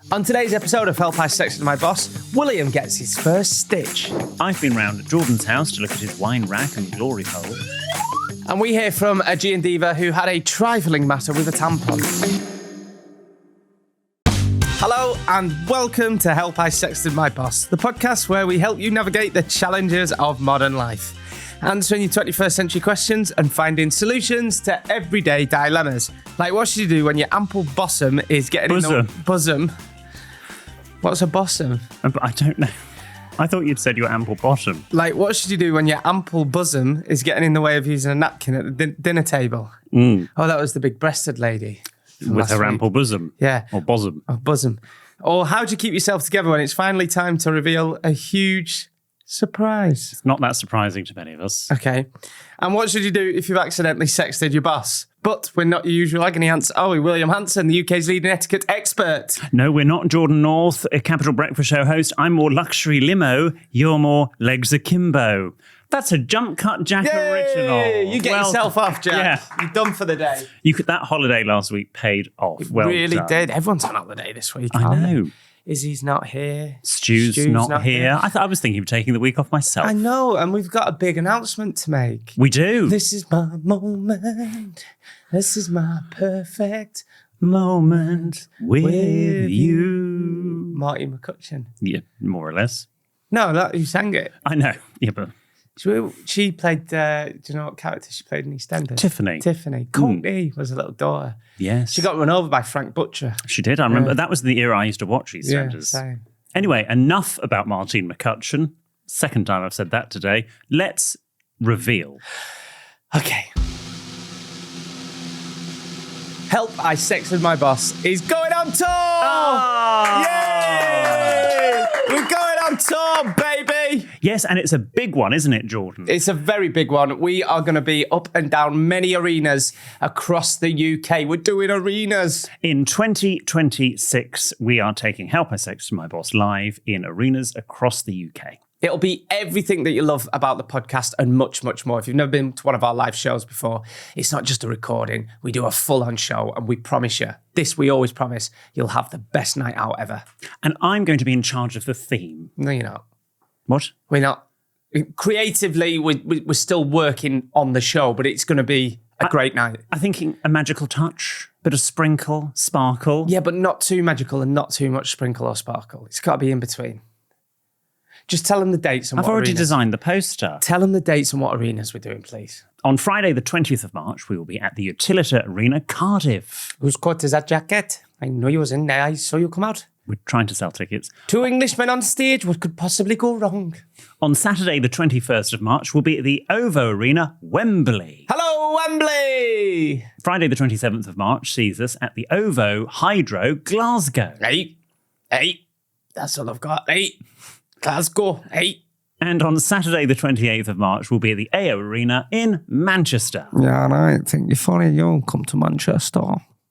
On today's episode of Help I Sexted My Boss, William gets his first stitch. I've been round at Jordan's house to look at his wine rack and glory hole. And we hear from a G& diva who had a trifling matter with a tampon. Hello and welcome to Help I Sexted My Boss, the podcast where we help you navigate the challenges of modern life, answering your 21st century questions and finding solutions to everyday dilemmas. Like, what should you do when your ample bosom is getting in the bosom? What's a bosom? I don't know. I thought you'd said your ample bottom. Like, what should you do when your ample bosom is getting in the way of using a napkin at the dinner table? Oh, that was the big-breasted lady. With her ample bosom. Yeah. Or bosom. Or bosom. Or how do you keep yourself together when it's finally time to reveal a huge surprise? It's not that surprising to many of us. Okay. And what should you do if you've accidentally sexted your boss? But we're not your usual agony ants, are we? William Hanson, the UK's leading etiquette expert. No, we're not Jordan North, a Capital Breakfast Show host. I'm more luxury limo. You're more legs akimbo. That's a Jump Cut Jack original. You get yourself off, Jack. Yeah. You're done for the day. That holiday last week paid off. It well really done. did. Everyone's on holiday this week. I know. Izzy's not here. Stu's not here. I was thinking of taking the week off myself. I know, and we've got a big announcement to make. We do. This is my moment. This is my perfect moment with you. Marty McCutcheon. Yeah, more or less. No, you sang it. I know. Yeah, but she played, do you know what character she played in EastEnders? Tiffany. Courtney was a little daughter. Yes. She got run over by Frank Butcher. She did. I remember. That was the era I used to watch EastEnders. Yeah, same. Anyway, enough about Martine McCutcheon. Second time I've said that today. Let's reveal. Okay. Help I Sexted My Boss is going on tour! Oh! Yay! We're going on tour, baby! Yes, and it's a big one, isn't it, Jordan? It's a very big one. We are going to be up and down many arenas across the UK. We're doing arenas. In 2026, we are taking Help I Sexted My Boss live in arenas across the UK. It'll be everything that you love about the podcast and much, much more. If you've never been to one of our live shows before, it's not just a recording. We do a full-on show, and we promise you, we always promise, you'll have the best night out ever. And I'm going to be in charge of the theme. No, you're not. What? We're not. Creatively, we're still working on the show, but it's going to be a great night. I'm thinking a magical touch, bit of sprinkle, sparkle. Yeah, but not too magical and not too much sprinkle or sparkle. It's got to be in between. Just tell them the dates and I've already designed the poster. Tell them the dates and what arenas we're doing, please. On Friday, the 20th of March, we will be at the Utilita Arena, Cardiff. Whose coat is that jacket? I know you was in there. I saw you come out. We're trying to sell tickets. 2 Englishmen on stage. What could possibly go wrong? On Saturday, the 21st of March, we'll be at the OVO Arena, Wembley. Hello, Wembley! Friday, the 27th of March, sees us at the OVO Hydro, Glasgow. Hey. That's all I've got. Hey. Glasgow, hey. And on Saturday, the 28th of March, we'll be at the AO Arena in Manchester. Yeah, I think you're funny. You'll come to Manchester.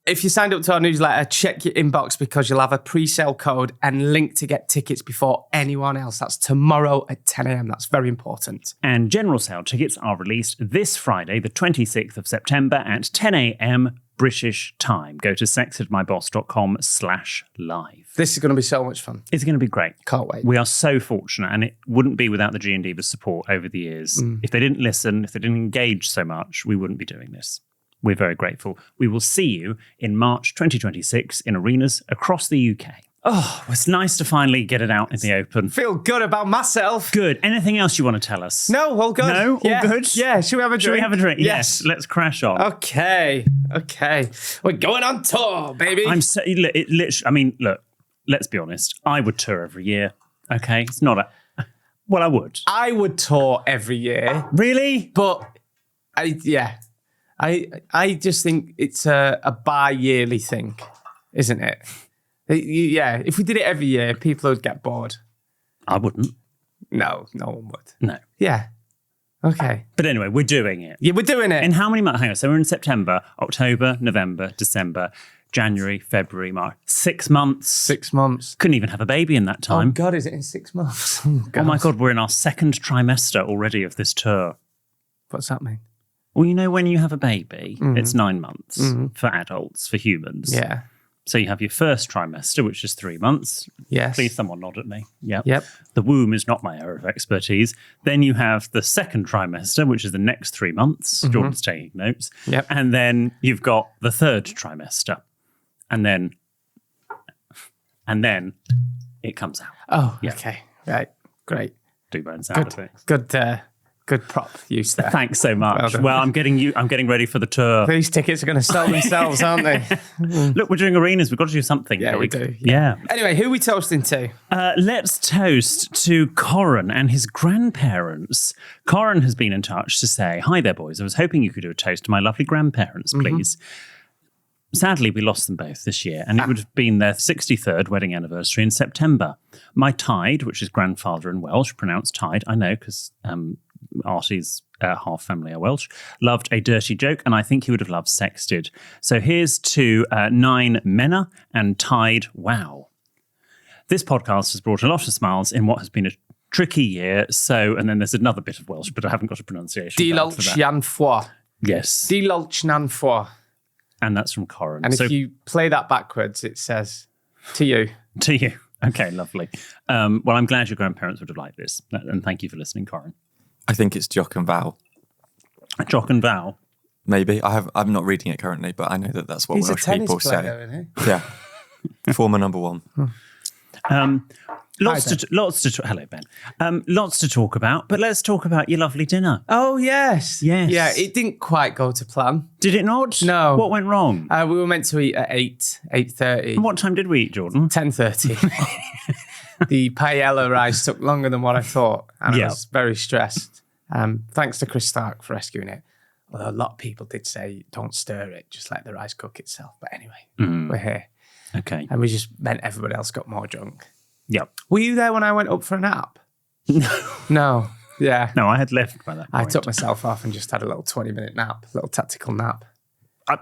If you signed up to our newsletter, check your inbox because you'll have a pre-sale code and link to get tickets before anyone else. That's tomorrow at 10 a.m. That's very important. And general sale tickets are released this Friday, the 26th of September at 10 a.m. British time. Go to sextedmyboss.com/live. This is going to be so much fun. It's going to be great. Can't wait. We are so fortunate, and it wouldn't be without the G& Divas support over the years. If they didn't listen, if they didn't engage so much, we wouldn't be doing this. We're very grateful. We will see you in March 2026 in arenas across the UK. Oh, it's nice to finally get it out in the open. Feel good about myself. Good. Anything else you want to tell us? No, all good. No? All good? Yeah, should we have a drink? Should we have a drink? Yes. Let's crash on. Okay. We're going on tour, baby. Look, let's be honest. I would tour every year. Okay? It's not a... Well, I would. I would tour every year. Really? But, I just think it's a bi-yearly thing, isn't it? Yeah, if we did it every year, people would get bored. I wouldn't. No one would. No. Yeah. Okay. But anyway, we're doing it. Yeah, we're doing it. In how many months? Hang on. So we're in September, October, November, December, January, February, March. 6 months. 6 months. Couldn't even have a baby in that time. Oh, God, is it in 6 months? Oh my God, we're in our second trimester already of this tour. What's that mean? Well, you know, when you have a baby, it's 9 months for adults, for humans. Yeah. So you have your first trimester, which is 3 months. Yes. Please, someone nod at me. Yep. The womb is not my area of expertise. Then you have the second trimester, which is the next 3 months. Jordan's taking notes. Yep. And then you've got the third trimester. And then it comes out. Oh, okay. Right. Great. Do my own sound effects. Good prop use there. Thanks so much. Well, I'm getting ready for the tour. These tickets are going to sell themselves, aren't they? Look, we're doing arenas. We've got to do something. Yeah, big. we do. Yeah. Anyway, who are we toasting to? Let's toast to Corin and his grandparents. Corin has been in touch to say, hi there, boys. I was hoping you could do a toast to my lovely grandparents, please. Sadly, we lost them both this year, and it would have been their 63rd wedding anniversary in September. My tide, which is grandfather in Welsh, pronounced tide, I know, because Artie's half family are Welsh, loved a dirty joke, and I think he would have loved Sexted. So here's to 9 Menna and Tide Wow. This podcast has brought a lot of smiles in what has been a tricky year. So, and then there's another bit of Welsh, but I haven't got a pronunciation. Dilolch Yan Fwa. Yes. Dilolch Nan Fwa. And that's from Corin. And if you play that backwards, it says, to you. To you. Okay, lovely. Well, I'm glad your grandparents would have liked this. And thank you for listening, Corin. I think it's Jock and Val. Jock and Val? Maybe. I'm not reading it currently, but I know that that's what He's Welsh a tennis people player, say. isn't he? Yeah. Former number one. Lots to hello, Ben. Lots to talk about, but let's talk about your lovely dinner. Oh, yes. Yes. Yeah, it didn't quite go to plan. Did it not? No. What went wrong? We were meant to eat at 8:30. And what time did we eat, Jordan? 10:30. The paella rice took longer than what I thought, and I was very stressed. Thanks to Chris Stark for rescuing it. Although a lot of people did say, don't stir it, just let the rice cook itself. But anyway, we're here. Okay. And we just meant everybody else got more drunk. Yep. Were you there when I went up for a nap? No. Yeah. No, I had left by that point. I took myself off and just had a little 20-minute nap, a little tactical nap.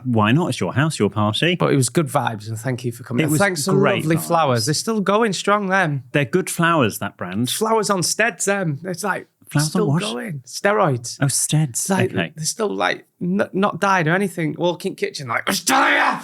Why not? It's your house, your party. But it was good vibes, and thank you for coming. It was Thanks for the great lovely vibes. flowers. They're still going strong, them. They're good flowers, that brand. Flowers on steads, them. It's like Flowers still on what? going. Steroids. Oh, Steads. Like, Okay. they're still like not died or anything. Walking kitchen like, Australia!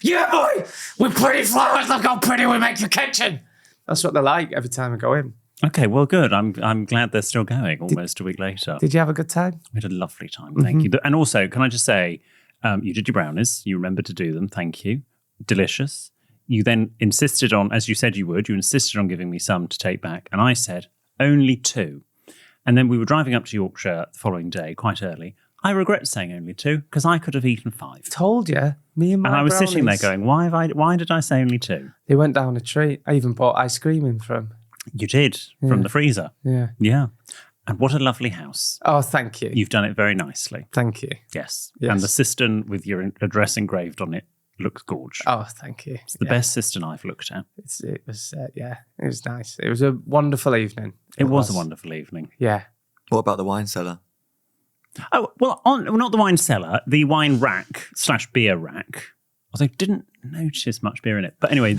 Yeah, boy! We're pretty flowers. Look how pretty we make your kitchen. That's what they're like every time I go in. Okay, well, good. I'm glad they're still going almost a week later. Did you have a good time? We had a lovely time. Thank you. And also, can I just say, you did your brownies. You remembered to do them. Thank you. Delicious. You then insisted on, as you said you would, you insisted on giving me some to take back. And I said, only 2. And then we were driving up to Yorkshire the following day, quite early. I regret saying only 2 because I could have eaten 5. Told you. Me and my And I was sitting there brownies. going, why did I say only 2? They went down a tree. I even bought ice cream in from. You did, from the freezer. Yeah. Yeah. And what a lovely house. Oh, thank you. You've done it very nicely. Thank you. Yes. Yes. And the cistern with your address engraved on it looks gorgeous. Oh, thank you. It's the best cistern I've looked at. It was nice. It was a wonderful evening. It was a wonderful evening. Yeah. What about the wine cellar? Oh, well, not the wine cellar, the wine rack / beer rack. Although I didn't notice much beer in it. But anyway,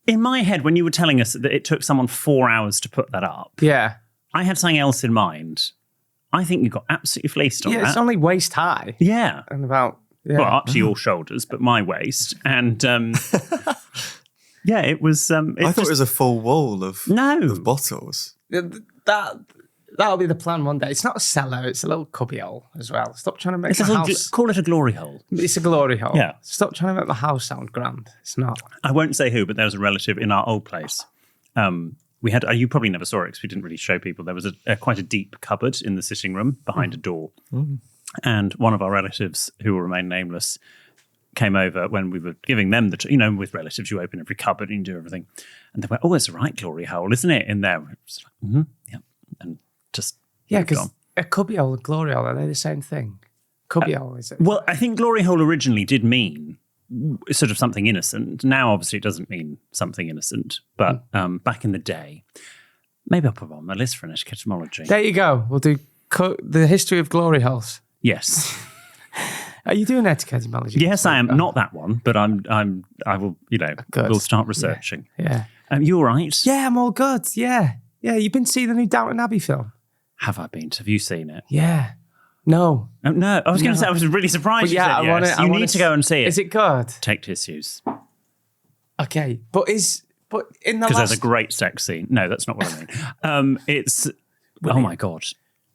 in my head, when you were telling us that it took someone 4 hours to put that up, Yeah. I had something else in mind. I think you got absolutely fleeced on Yeah, that. it's only waist high. Yeah. And about, yeah. Well, up to your shoulders, but my waist. And yeah, it was... I thought it was a full wall of No. bottles. That'll be the plan one day. It's not a cellar, it's a little cubbyhole as well. Stop trying to make It's the a little, house... call it a glory hole. It's a glory hole. Yeah. Stop trying to make the house sound grand. It's not. I won't say who, but there was a relative in our old place. We had, you probably never saw it because we didn't really show people. There was quite a deep cupboard in the sitting room behind a door. And one of our relatives, who will remain nameless, came over when we were giving them with relatives, you open every cupboard and you do everything. And they went, oh, it's a right glory hole, isn't it, in there? It was like, yeah. And just Yeah, moved because on. a cubbyhole and glory hole, are they the same thing? Cubbyhole, is it? Well, I think glory hole originally did mean sort of something innocent. Now, obviously, it doesn't mean something innocent. But back in the day, maybe I'll put it on my list for an etymology. There you go. We'll do the history of glory holes. Yes. Are you doing etymology? Yes, I am. Not that one, but I will, Good. we'll start researching. Yeah. You all right? Yeah, I'm all good. Yeah. Yeah, you've been seeing the new Downton Abbey film? Have I been? Have you seen it? Yeah. No. Oh, no, I was going to say I was really surprised. But yeah, you said yes. You need to go and see it. Is it good? Take tissues. Okay, but in the Because last... there's a great sex scene. No, that's not what I mean. It's oh my god,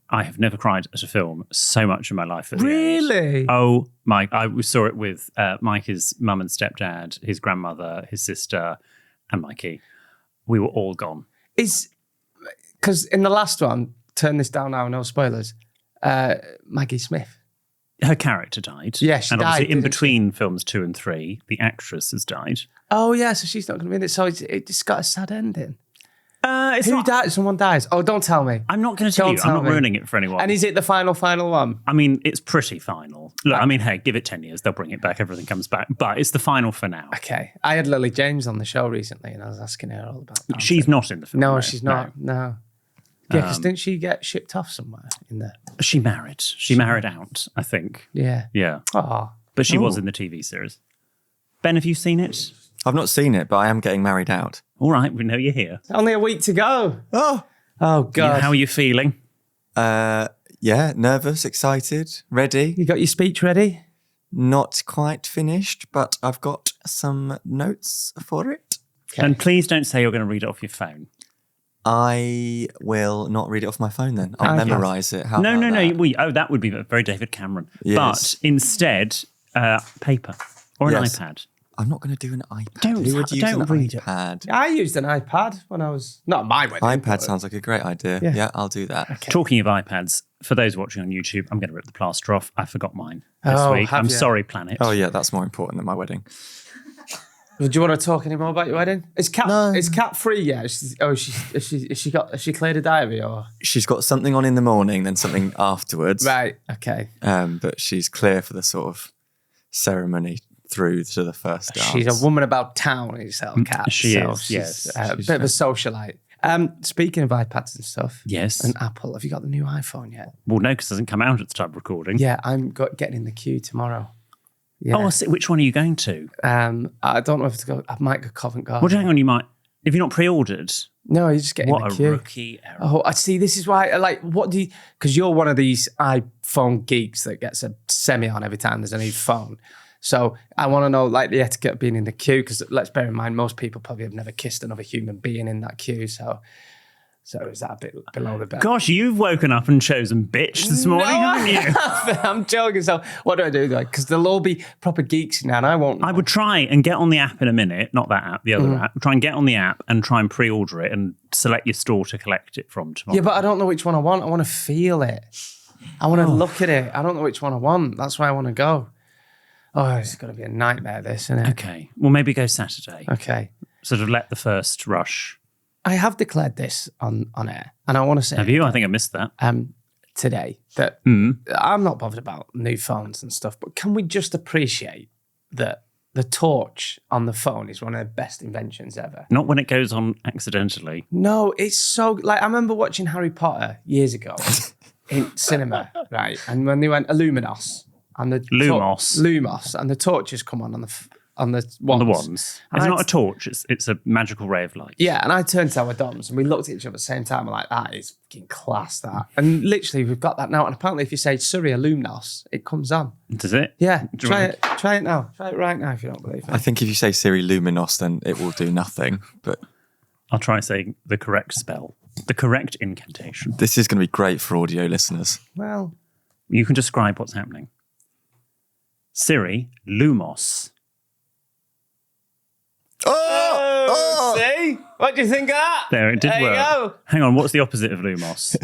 I have never cried at a film so much in my life. At the end. Really? Oh my! We saw it with Mikey's mum and stepdad, his grandmother, his sister, and Mikey. We were all gone. Because in the last one, turn this down now, no spoilers. Maggie Smith. Her character died. Yeah, she and died, obviously in didn't between films 2 and 3, the actress has died. Oh yeah, so she's not going to be in it. So it's got a sad ending. Who died? Someone dies. Oh, don't tell me. I'm not going to tell you. I'm not ruining it for anyone. And is it the final one? I mean, it's pretty final. Look, I mean, hey, give it 10 years. They'll bring it back. Everything comes back. But it's the final for now. Okay. I had Lily James on the show recently and I was asking her all about that. She's not in the film. No, she's not. No. Yeah, because didn't she get shipped off somewhere in there? She married. She married out, I think. Yeah. Yeah. Oh. But she was in the TV series. Ben, have you seen it? I've not seen it, but I am getting married out. All right, we know you're here. Only a week to go. Oh, God. How are you feeling? yeah, nervous, excited, ready. You got your speech ready? Not quite finished, but I've got some notes for it. Okay. And please don't say you're going to read it off your phone. I will not read it off my phone then. I'll Okay. memorise it. How No. about that? That would be very David Cameron. Yes. But instead, paper or an Yes. iPad. I'm not going to do an iPad. Don't Who would use don't an read it. iPad? I used an iPad when I was... Not my wedding. iPad sounds like a great idea. Yeah. Yeah, I'll do that. Okay. Talking of iPads, for those watching on YouTube, I'm going to rip the plaster off. I forgot mine this Oh, week. have I'm you? sorry, Planet. Oh, yeah, that's more important than my wedding. Do you want to talk any more about your wedding? It's cat. No. It's cat free. Yeah. Has she cleared a diary or? She's got something on in the morning, then something afterwards. Right. Okay. But she's clear for the sort of ceremony through to the first dance. She's a woman about town herself, cat. She so is, she's, yes. a bit of a socialite. Speaking of iPads and stuff. Yes. And Apple, have you got the new iPhone yet? Well, no, because it doesn't come out at the time of recording. Yeah, I'm getting in the queue tomorrow. Yeah. Oh, I see. Which one are you going to? I don't know if to go. I might go Covent Garden. Well, hang on, you might. If you're not pre-ordered, No, you just get in what the a queue. rookie error. Oh, I see. This is why. What do you? Because you're one of these iPhone geeks that gets a semi on every time there's a new phone. So I want to know, the etiquette of being in the queue. Because let's bear in mind, most people probably have never kissed another human being in that queue. So is that a bit below the belt? Gosh, you've woken up and chosen bitch this morning, haven't you? I'm joking. So what do I do? Because they'll all be proper geeks now, and I won't. I would try and get on the app in a minute, not that app, the other app. Try and get on the app and try and pre-order it and select your store to collect it from tomorrow. Yeah, but I don't know which one I want. I want to feel it. I want to look at it. I don't know which one I want. That's why I want to go. Oh, it's going to be a nightmare, this, isn't it? Okay. Well, maybe go Saturday. Okay. Sort of let the first rush. I have declared this on air, and I want to say Have you? I think I missed that. today that I'm not bothered about new phones and stuff, but can we just appreciate that the torch on the phone is one of the best inventions ever? Not when it goes on accidentally. No, it's so... I remember watching Harry Potter years ago in cinema, right? And when they went Illuminos... And the Lumos, and the torches come on the wands. On the wands. And It's not a torch, it's a magical ray of light. Yeah, and I turned to our doms and we looked at each other at the same time. We're like, that is fucking class, that. And literally, we've got that now. And apparently, if you say Surrey Lumnos, it comes on. Does it? Yeah, Do you try want it. Try it now. Try it right now if you don't believe it. I think if you say Siri Luminos, then it will do nothing. But I'll try saying the correct spell, the correct incantation. this is going to be great for audio listeners. Well, You can describe what's happening. Siri, Lumos. see? What do you think of that? There, it did There work. you go. Hang on, what's the opposite of Lumos?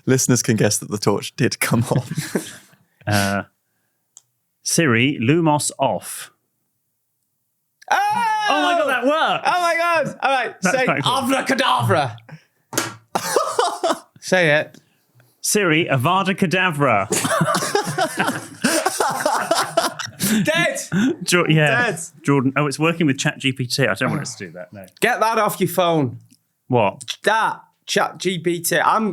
Listeners can guess that the torch did come on. Siri, Lumos off. Oh my God, that worked! Oh my God. All right, That's say quite cool. abracadabra. Say it. Siri, Avada Kedavra. Dead. Yeah, Dead. Jordan. Oh, it's working with ChatGPT. I don't want us to do that. No. Get that off your phone. What? That ChatGPT. I'm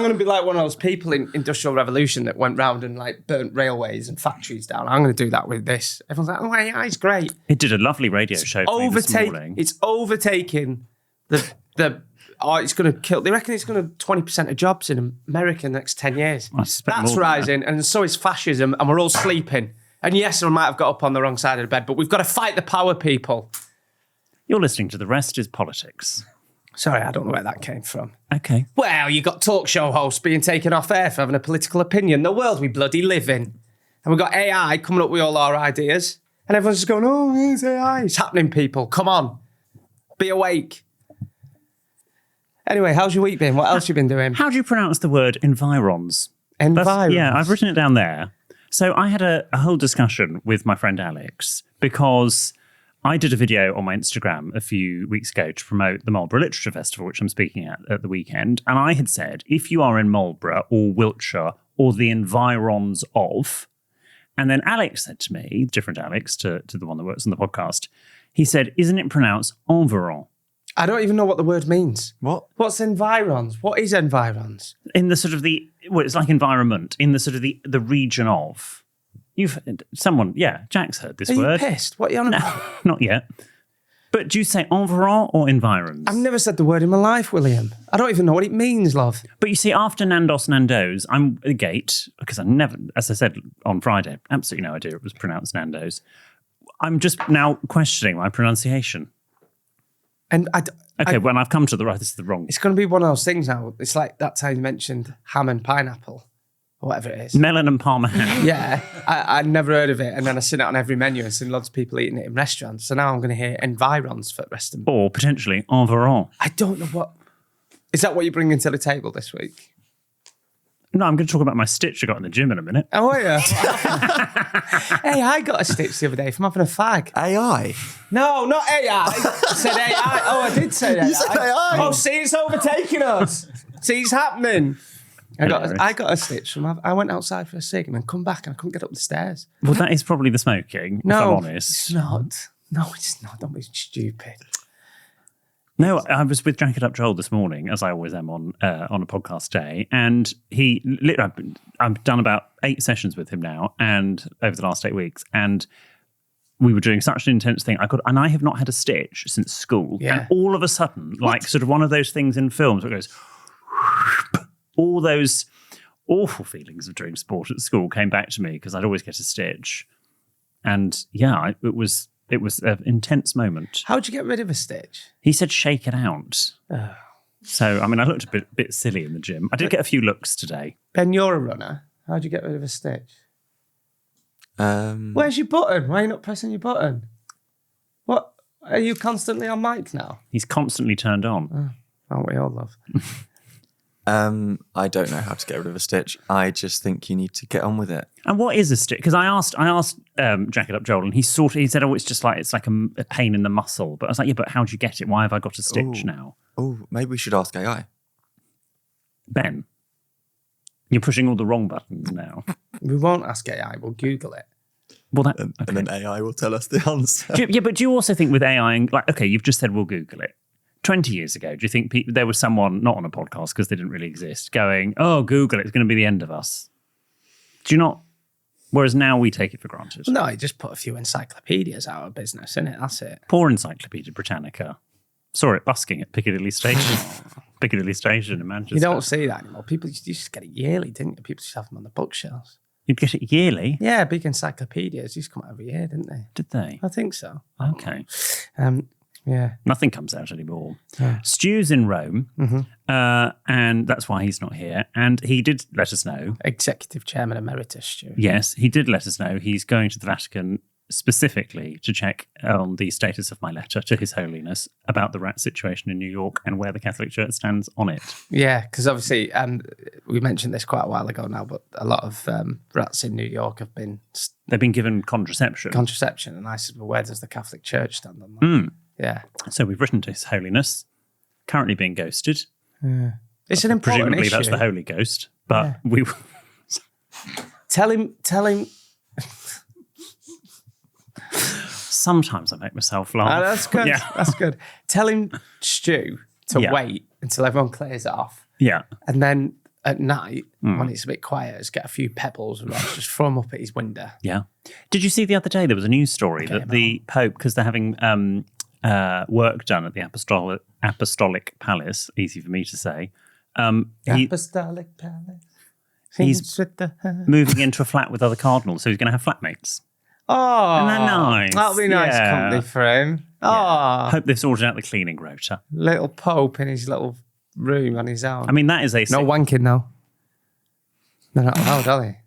gonna be like one of those people in Industrial Revolution that went round and burnt railways and factories down. I'm gonna do that with this. Everyone's like, oh AI is great. It did a lovely radio show for me this morning. It's overtaking the it's going to kill. They reckon it's going to 20% of jobs in America in the next 10 years. I suspect That's more than rising, and so is fascism, and we're all sleeping. And yes, I might have got up on the wrong side of the bed, but we've got to fight the power, people. You're listening to The Rest is Politics. Sorry, I don't know where that came from. Okay. Well, you got talk show hosts being taken off air for having a political opinion. The world we bloody live in. And we've got AI coming up with all our ideas. And everyone's just going, oh, it's AI. It's happening, people. Come on. Be awake. Anyway, how's your week been? What else you been doing? How do you pronounce the word environs? Environs? Yeah, I've written it down there. So I had a whole discussion with my friend Alex because I did a video on my Instagram a few weeks ago to promote the Marlborough Literature Festival, which I'm speaking at the weekend. And I had said, if you are in Marlborough or Wiltshire or the environs of, and then Alex said to me, different Alex to the one that works on the podcast, he said, isn't it pronounced environ? I don't even know what the word means. What? What's environs? What is environs? In the sort of it's like environment, in the sort of the region of. Jack's heard this Are word. you pissed? What are you on about? Not yet. But do you say environ or environs? I've never said the word in my life, William. I don't even know what it means, love. But you see, after Nando's, I'm at the gate, because I never, as I said on Friday, absolutely no idea it was pronounced Nando's. I'm just now questioning my pronunciation. And when I've come to the right, this is the wrong. It's going to be one of those things now. It's like that time you mentioned ham and pineapple, or whatever it is. Melon and Parma ham. Yeah, I'd never heard of it. And then I seen it on every menu and seen lots of people eating it in restaurants. So now I'm going to hear environs for the rest of them. Or potentially environ. I don't know what... Is that what you're bringing to the table this week? No, I'm going to talk about my stitch I got in the gym in a minute. Oh, are you? Hey, I got a stitch the other day from having a fag. AI? No, not AI. I said AI. Oh, I did say AI. You said AI. Oh, see, it's overtaking us. See, it's happening. I got a stitch from... I went outside for a cig and then come back and I couldn't get up the stairs. Well, that is probably the smoking, if I'm honest. It's not. No, it's not. Don't be stupid. No, I was with Drank It Up Joel this morning, as I always am on a podcast day, and I've done about 8 sessions with him now, and over the last 8 weeks, and we were doing such an intense thing. I have not had a stitch since school, and all of a sudden, like sort of one of those things in films where it goes, all those awful feelings of doing sport at school came back to me because I'd always get a stitch, and it was an intense moment. How'd you get rid of a stitch? He said, shake it out. Oh. So, I mean, I looked a bit silly in the gym. I did get a few looks today. Ben, you're a runner. How'd you get rid of a stitch? Where's your button? Why are you not pressing your button? What? Are you constantly on mic now? He's constantly turned on. Aren't we all, love? I don't know how to get rid of a stitch. I just think you need to get on with it. And what is a stitch? Because I asked Jack It Up Joel, and he said, oh, it's like a pain in the muscle. But I was like, yeah, but how do you get it? Why have I got a stitch now? Oh, maybe we should ask AI. Ben, you're pushing all the wrong buttons now. We won't ask AI. We'll Google it. Well, And then AI will tell us the answer. But do you also think with AI, like, okay, you've just said we'll Google it. 20 years ago, do you think there was someone, not on a podcast because they didn't really exist, going, oh, Google, it's going to be the end of us? Do you not? Whereas now we take it for granted. No, you just put a few encyclopedias out of business, innit? That's it. Poor Encyclopedia Britannica. Saw it busking at Piccadilly Station. Piccadilly Station in Manchester. You don't see that anymore. People used to get it yearly, didn't you? People used to have them on the bookshelves. You'd get it yearly? Yeah, big encyclopedias used to come out every year, didn't they? Did they? I think so. Okay. Yeah. Nothing comes out anymore. Yeah. Stu's in Rome, and that's why he's not here. And he did let us know. Executive Chairman Emeritus, Stu. Yes, he did let us know he's going to the Vatican specifically to check on the status of my letter to His Holiness about the rat situation in New York and where the Catholic Church stands on it. Yeah, because obviously, we mentioned this quite a while ago now, but a lot of rats in New York have been... They've been given contraception. And I said, well, where does the Catholic Church stand on that? Yeah. So we've written to His Holiness, currently being ghosted. Yeah. It's an important Presumably issue. that's the Holy Ghost, but we... Tell him... Sometimes I make myself laugh. Oh, that's good. Yeah. That's good. Tell him, Stu, to wait until everyone clears it off. Yeah. And then at night, when it's a bit quiet, just get a few pebbles and just throw them up at his window. Yeah. Did you see the other day there was a news story that the Pope, because they're having work done at the Apostolic Palace. Easy for me to say. Apostolic Palace. He's moving into a flat with other cardinals, so he's going to have flatmates. Oh, Isn't that nice? That'll be nice Yeah. company for him. Oh, Yeah. Hope they've sorted out the cleaning rota. little Pope in his little room on his own. I mean, that is a no wanking though. They're not allowed, are they?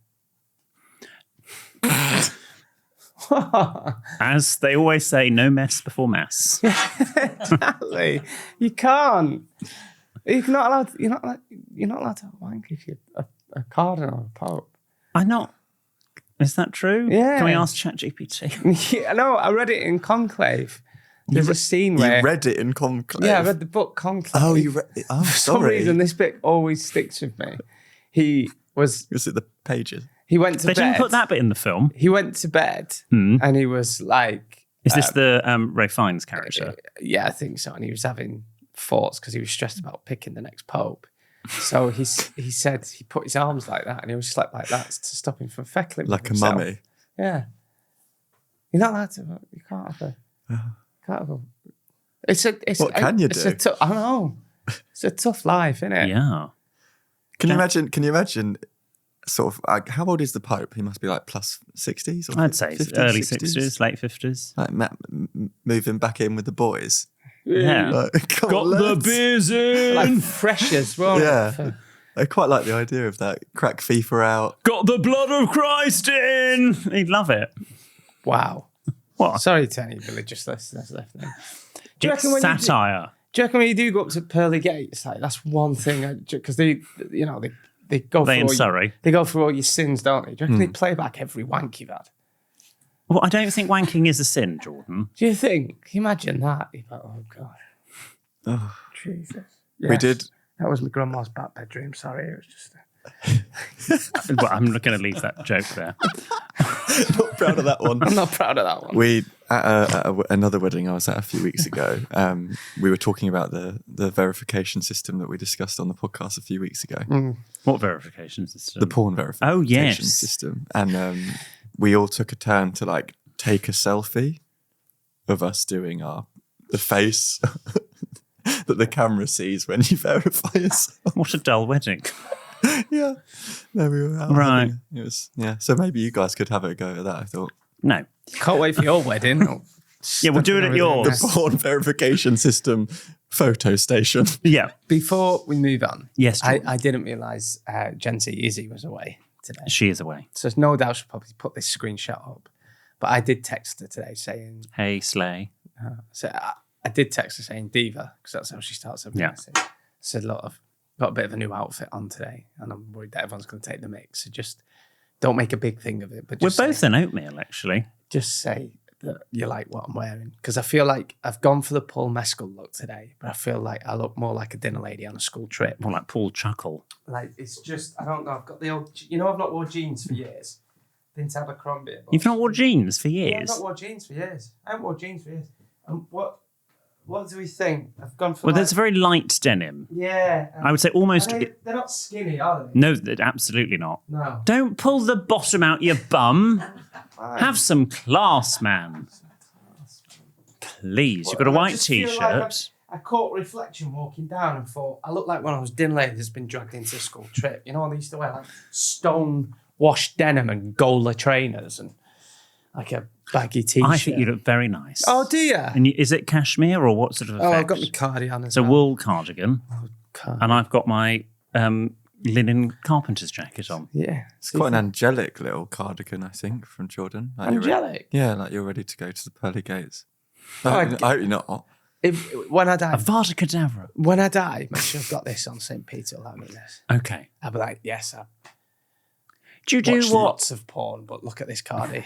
As they always say, no mess before mass. Exactly. You can't. You're not allowed. You're not allowed to wank if you're a cardinal or a pope. I'm not. Is that true? Yeah. Can we ask ChatGPT? Yeah, no, I read it in Conclave. There's a scene where You read it in Conclave? Yeah, I read the book Conclave. Oh, you read it? Oh, For some sorry. reason, this bit always sticks with me. Was it the pages? He went to They bed. didn't put that bit in the film. He went to bed and he was like, Is this the Ray Fiennes character? yeah, I think so. And he was having thoughts because he was stressed about picking the next pope. So he said he put his arms like that and he was slept like that to stop him from feckling. Like a himself. mummy? Yeah. You're not allowed to. You can't have a. Can't have a. It's a. It's What can you it's do? I know. It's a tough life, isn't it? Yeah. Can you imagine? Sort of. How old is the Pope? He must be like plus 60s. Or I'd say 50s, early 60s? 60s, late 50s. Like moving back in with the boys. Yeah. Like, come Got on, the lads. beers in. Like freshers, won't Yeah. it? For- I quite like the idea of that. Crack FIFA out. Got the blood of Christ in. He'd love it. Wow. What? Sorry to any religious listeners listening. Do you It's reckon when you do- satire. Do you reckon when you do go up to pearly gates, like that's one thing? Because they go They through in all Surrey. they go through all your sins, don't they? Do you reckon they play back every wank you've had? Well, I don't think wanking is a sin, Jordan. Do you think? Can you imagine that? You're like, oh god, Oh, Jesus. we Yes. did. That was my grandma's back bedroom. Sorry, it was just. But I'm not going to leave that joke there. Not proud of that one. I'm not proud of that one. We at another wedding I was at a few weeks ago. We were talking about the verification system that we discussed on the podcast a few weeks ago. What verification system? The porn verification Oh, yes. system, and we all took a turn to like take a selfie of us doing the face that the camera sees when you verify yourself. What a dull wedding. Yeah, there we were. out Right. having- It was So maybe you guys could have a go at that. I thought No. Can't wait for your wedding. Yeah, we'll do it at yours. the porn verification system photo station. Yeah. Before we move on, Yes, Jordan. I didn't realise Genty Izzy was away today. She is away. So there's no doubt she'll probably put this screenshot up. But I did text her today saying, Hey, Slay. I did text her saying diva, because that's how she starts every Yeah. message. I said, look, I've got a bit of a new outfit on today and I'm worried that everyone's going to take the mix. So just don't make a big thing of it. But We're just both say, in oatmeal, actually. just say that you like what I'm wearing. Because I feel like I've gone for the Paul Mescal look today, but I feel like I look more like a dinner lady on a school trip. More like Paul Chuckle. Like, it's just, I don't know, I've got the old, I've not worn jeans for years. Been to Abercrombie. You've not worn jeans for Yeah, I've years. not worn jeans for years. I haven't worn jeans for years. And what do we think? I've gone for Well, there's a very light denim. yeah. I would say almost. They're not skinny, are they? No, absolutely not. No. Don't pull the bottom out your bum. Have some class, man. Please. You've got a I white just feel t-shirt. like I caught reflection walking down and thought, I look like one of those dinner ladies that's been dragged into a school trip. You know, when they used to wear like stone washed denim and Gola trainers and like a baggy t-shirt. I think you look very nice. Oh, do you? And is it cashmere or what sort of effect? Oh, I've got my cardigan as It's a well. wool cardigan. Cardigan. And I've got my linen carpenter's jacket on. Yeah. It's quite an angelic little cardigan, I think, from Jordan. Like you're Angelic? yeah, like you're ready to go to the pearly gates. Oh, I hope you're not. When I die, Avada Kedavra. make sure I've got this on St. Peter. Let me this. Okay. I'll be like, yes, I've Do you do watched what? lots of porn, but look at this cardi.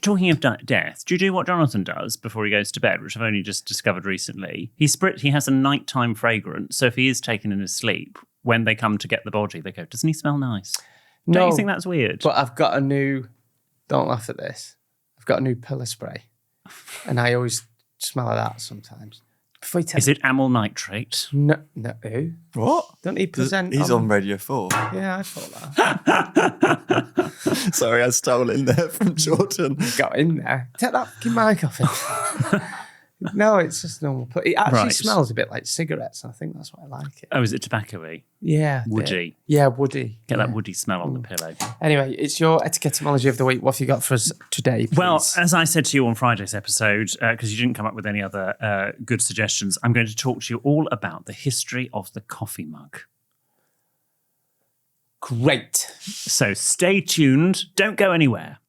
Talking of death, do you do what Jonathan does before he goes to bed, which I've only just discovered recently? He has a nighttime fragrance, so if he is taken in his sleep, when they come to get the body, they go, doesn't he smell nice? Don't No, you think that's weird? But I've got a new, don't laugh at this, I've got a new pillar spray. And I always smell of that sometimes. Before you tell Is it amyl nitrate? No, who? What? Don't he present? He's on Radio 4. Yeah, I thought that. Sorry, I stole in there from Jordan. Got in there. Take that fucking mic off him. No, it's just normal. But it actually Right. smells a bit like cigarettes. I think that's why I like it. Oh, is it tobacco-y? Yeah. a bit. Woody. Yeah, woody. Get Yeah. that woody smell on the pillow. Anyway, it's your etiquettemology of the week. What have you got for us today, please? Well, as I said to you on Friday's episode, because you didn't come up with any other good suggestions, I'm going to talk to you all about the history of the coffee mug. Great. So stay tuned. Don't go anywhere.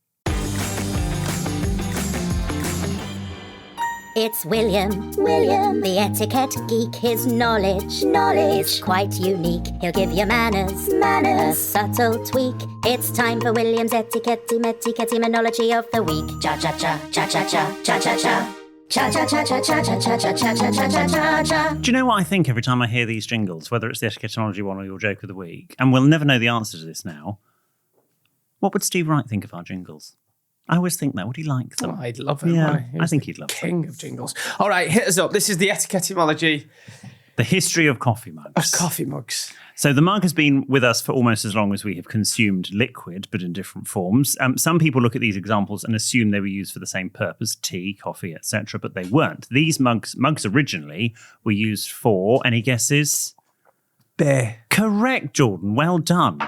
It's William, the etiquette geek. His knowledge is quite unique. He'll give you manners, a subtle tweak. It's time for William's etiquettemology of the week. Cha cha cha, cha cha cha, cha cha cha. Cha cha cha cha cha cha cha cha cha cha cha cha cha. Do you know what I think every time I hear these jingles, whether it's the etiquettemology one or your joke of the week? And we'll never know the answer to this now. What would Steve Wright think of our jingles? I always think that. Would he like them? Oh, I'd love it. Yeah, wouldn't he? He I was think the he'd love them. king of jingles. All right, hit us up. This is the etiquettemology The history of coffee mugs. of coffee mugs. So the mug has been with us for almost as long as we have consumed liquid, but in different forms. Some people look at these examples and assume they were used for the same purpose, tea, coffee, etc., but they weren't. These mugs originally were used for, any guesses? Beer. Correct, Jordan. Well done.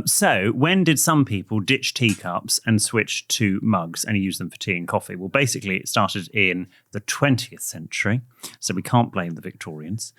So when did some people ditch teacups and switch to mugs and use them for tea and coffee? Well, basically, it started in the 20th century, so we can't blame the Victorians.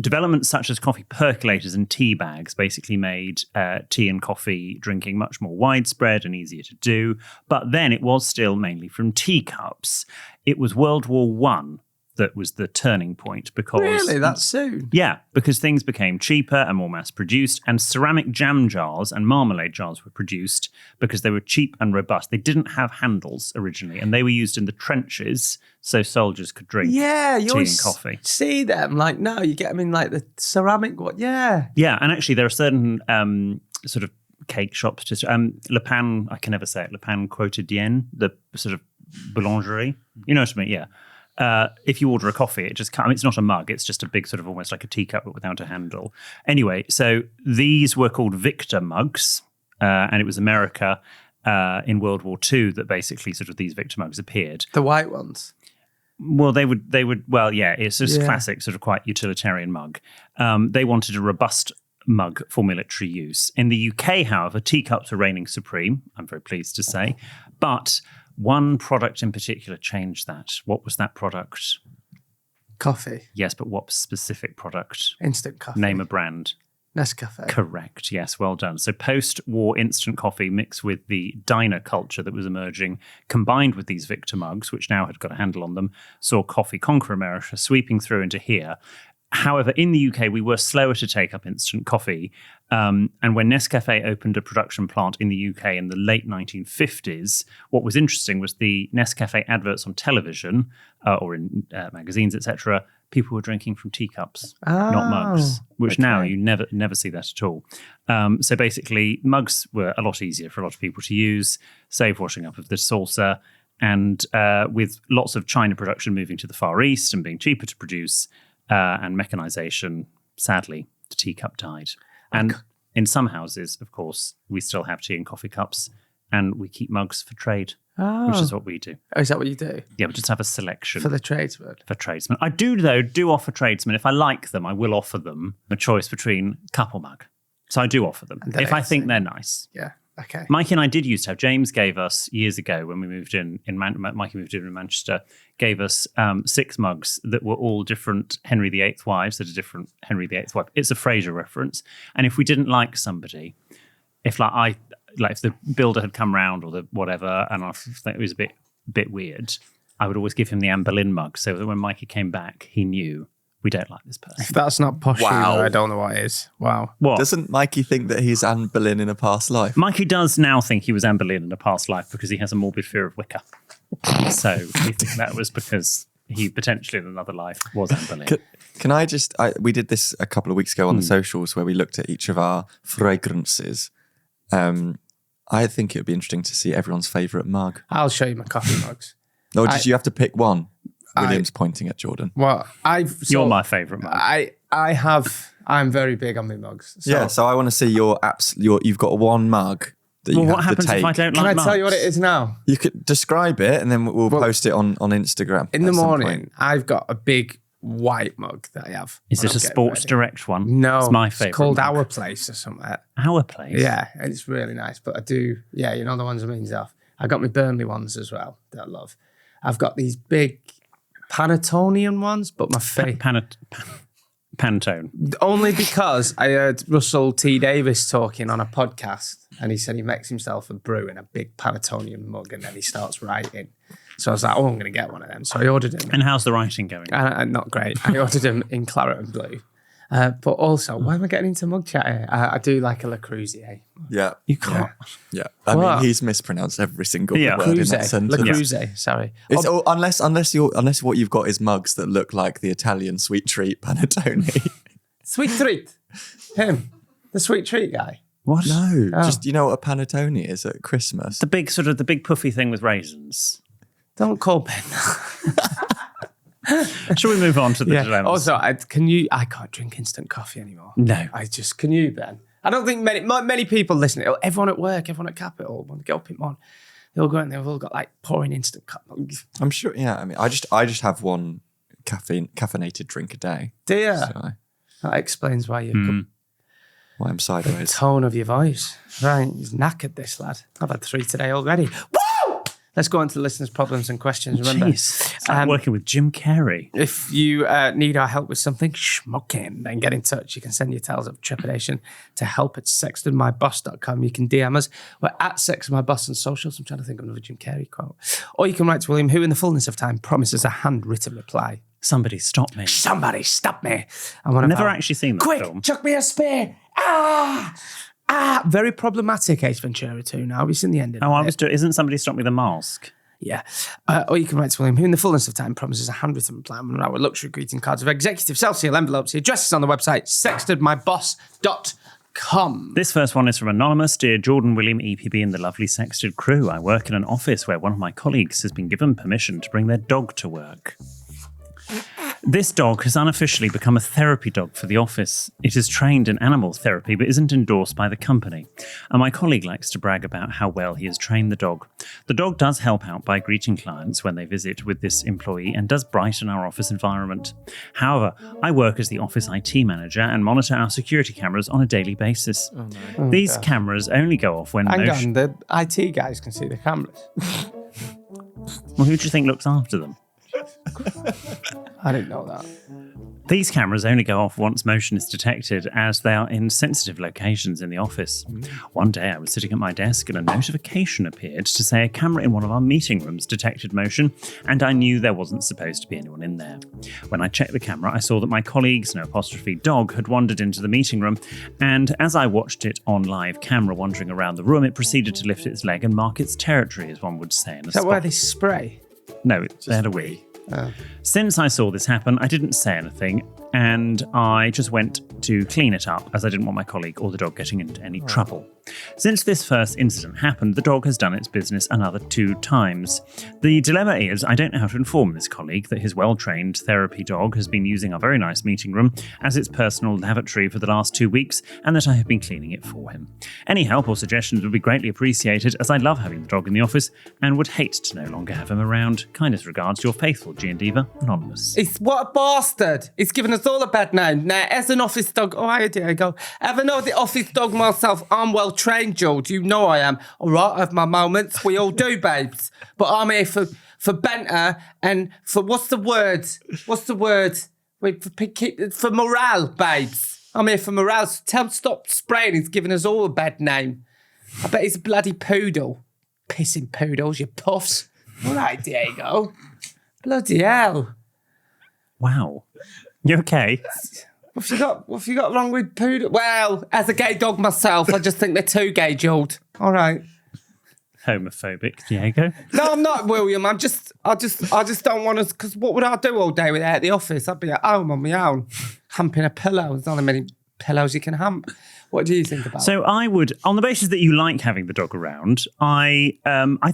Developments such as coffee percolators and tea bags basically made tea and coffee drinking much more widespread and easier to do. But then it was still mainly from teacups. It was World War One that was the turning point because... Really? That soon? Yeah, because things became cheaper and more mass-produced, and ceramic jam jars and marmalade jars were produced because they were cheap and robust. They didn't have handles originally, and they were used in the trenches so soldiers could drink You tea always and coffee. see them. Like, no, you get them in like the ceramic one. Yeah. Yeah, and actually there are certain sort of cake shops, just Le Pain, I can never say it, Le Pain Quotidien, the sort of boulangerie. You know what I mean? Yeah. If you order a coffee, it just it's not a mug, it's just a big sort of almost like a teacup but without a handle. Anyway, so these were called Victor mugs, and it was America in World War II that basically sort of these Victor mugs appeared. The white ones. Well, they would. Well, yeah, it's just classic sort of quite utilitarian mug. They wanted a robust mug for military use. In the UK, however, teacups were reigning supreme, I'm very pleased to say, but one product in particular changed that. What was that product? Coffee. Yes, but what specific product? Instant coffee. Name a brand. Nescafe. Correct. Yes, well done. So post-war instant coffee mixed with the diner culture that was emerging, combined with these Victor mugs, which now had got a handle on them, saw coffee conquer America, sweeping through into here. However, in the UK, we were slower to take up instant coffee. And when Nescafe opened a production plant in the UK in the late 1950s, what was interesting was the Nescafe adverts on television or in magazines, etc. People were drinking from teacups, not mugs, which now you never see that at all. So basically, mugs were a lot easier for a lot of people to use, save washing up of the saucer. And with lots of China production moving to the Far East and being cheaper to produce, and mechanization, sadly, the teacup died. And in some houses, of course, we still have tea and coffee cups, and we keep mugs for trade, which is what we do. Oh, is that what you do? Yeah, we just have a selection For the tradesman? for tradesmen. I do offer tradesmen. If I like them, I will offer them a choice between cup or mug. So I do offer them, And if I think excellent. they're nice. Yeah. Okay. Mikey and I did used to have. James gave us years ago when we moved in Mikey moved in Manchester, gave us 6 mugs that were all different Henry VIII wives that are different Henry VIII wife. It's a Fraser reference. And if we didn't like somebody, if the builder had come round or the whatever, and I think it was a bit weird, I would always give him the Anne Boleyn mug so that when Mikey came back, he knew we don't like this person. If that's not posh Wow. humor, I don't know what is. Wow. What? Doesn't Mikey think that he's Anne Boleyn in a past life? Mikey does now think he was Anne Boleyn in a past life because he has a morbid fear of Wicca. So we think that was because he potentially in another life was Anne Boleyn. Can I just... we did this a couple of weeks ago on the socials where we looked at each of our fragrances. I think it would be interesting to see everyone's favourite mug. I'll show you my coffee mugs. Or did you have to pick one? William's pointing at Jordan. Well, You're my favourite mug. I'm very big on my mugs. So So I want to see your you've got one mug that you Well, have what to happens take. if I don't Can like I tell you what mugs? it is now? You could describe it, and then we'll post it on Instagram. In the at some morning, point. I've got a big white mug that I have. Is when it I'm a getting Sports ready. Direct one? No, it's my favourite. It's called mug. Our Place or something. Our Place? Yeah, and it's really nice. But I do, yeah, you know the ones I mean off. I got my Burnley ones as well that I love. I've got these big Panatonian ones, but my favourite. Pantone. Only because I heard Russell T Davis talking on a podcast, and he said he makes himself a brew in a big Panatonian mug, and then he starts writing. So I was like, oh, I'm going to get one of them. So I ordered them. And how's the writing going? Not great. I ordered them in claret and blue. But also, why am I getting into mug chat here? I do like a Le Creuset. Yeah, You can't. yeah. I What? mean, he's mispronounced every single Yeah. word in that Le sentence. Creuset, sorry. It's unless what you've got is mugs that look like the Italian sweet treat panettone. Sweet treat. Him. The sweet treat guy. What? No, Oh. just you know what a panettone is at Christmas. The big puffy thing with raisins. Don't call Ben. Shall we move on to the Yeah. dilemmas? Also, I can't drink instant coffee anymore. No. Can you, Ben? I don't think many people listening. Everyone at work, everyone at Capital, when they get up in morning, they all go and they've all got like pouring instant coffee. I'm sure. Yeah, I mean, I just have one caffeinated drink a day. Do you? So That explains why you why I'm the sideways. tone of your voice. Right, he's knackered, this lad. I've had 3 today already. Woo! Let's go on to the listeners' problems and questions. Remember, Jeez. It's like working with Jim Carrey. if you need our help with something schmucking, then get in touch. You can send your tales of trepidation to help@sextedmyboss.com. You can DM us. We're at sextedmyboss on socials. I'm trying to think of another Jim Carrey quote. Or you can write to William, who in the fullness of time promises a handwritten reply. Somebody stop me. Somebody stop me. I've never actually seen that Quick, film. chuck me a spear. Very problematic, Ace Ventura 2 now. Have you seen the ending? Oh, of it? isn't Somebody Stop Me the Mask? Yeah. Or you can write to William, who in the fullness of time promises a handwritten reply on our luxury greeting cards of executive self-seal envelopes. The address is on the website, sextedmyboss.com. This first one is from Anonymous. Dear Jordan, William, EPB, and the lovely Sexted crew. I work in an office where one of my colleagues has been given permission to bring their dog to work. This dog has unofficially become a therapy dog for the office. It is trained in animal therapy but isn't endorsed by the company. And my colleague likes to brag about how well he has trained the dog. The dog does help out by greeting clients when they visit with this employee and does brighten our office environment. However, I work as the office IT manager and monitor our security cameras on a daily basis. These cameras only go off when Hang on, the IT guys can see the cameras. Well, who do you think looks after them? I didn't know that. These cameras only go off once motion is detected, as they are in sensitive locations in the office. One day I was sitting at my desk and a notification appeared to say a camera in one of our meeting rooms detected motion, and I knew there wasn't supposed to be anyone in there. When I checked the camera, I saw that my colleague's dog had wandered into the meeting room, and as I watched it on live camera wandering around the room, it proceeded to lift its leg and mark its territory, as one would say in a Is that spot. why they spray? No, they had a wee. Since I saw this happen, I didn't say anything, and I just went to clean it up, as I didn't want my colleague or the dog getting into any trouble. Since this first incident happened, the dog has done its business another 2 times. The dilemma is, I don't know how to inform this colleague that his well-trained therapy dog has been using our very nice meeting room as its personal lavatory for the last 2 weeks, and that I have been cleaning it for him. Any help or suggestions would be greatly appreciated, as I love having the dog in the office and would hate to no longer have him around. Kindest regards, your faithful G&Diva, Anonymous. It's what a bastard. It's given us all a bad name. Now, as an office dog, I go. Ever know the office dog myself? I'm well trained, George. You know I am. All right, I have my moments. We all do, babes. But I'm here for banter and for what's the word? For morale, babes. I'm here for morale. So tell him stop spraying. He's given us all a bad name. I bet he's a bloody poodle. Pissing poodles, you puffs. All right, Diego. Bloody hell. Wow. You okay? What have you got wrong with poodle? Well, as a gay dog myself, I just think they're too gay, Jord. All right. Homophobic, Diego. No, I'm not, William. I just don't want to. Because what would I do all day without the office? I'd be at home on my own, humping a pillow. There's not many pillows you can hump. What do you think about? So I would, on the basis that you like having the dog around, I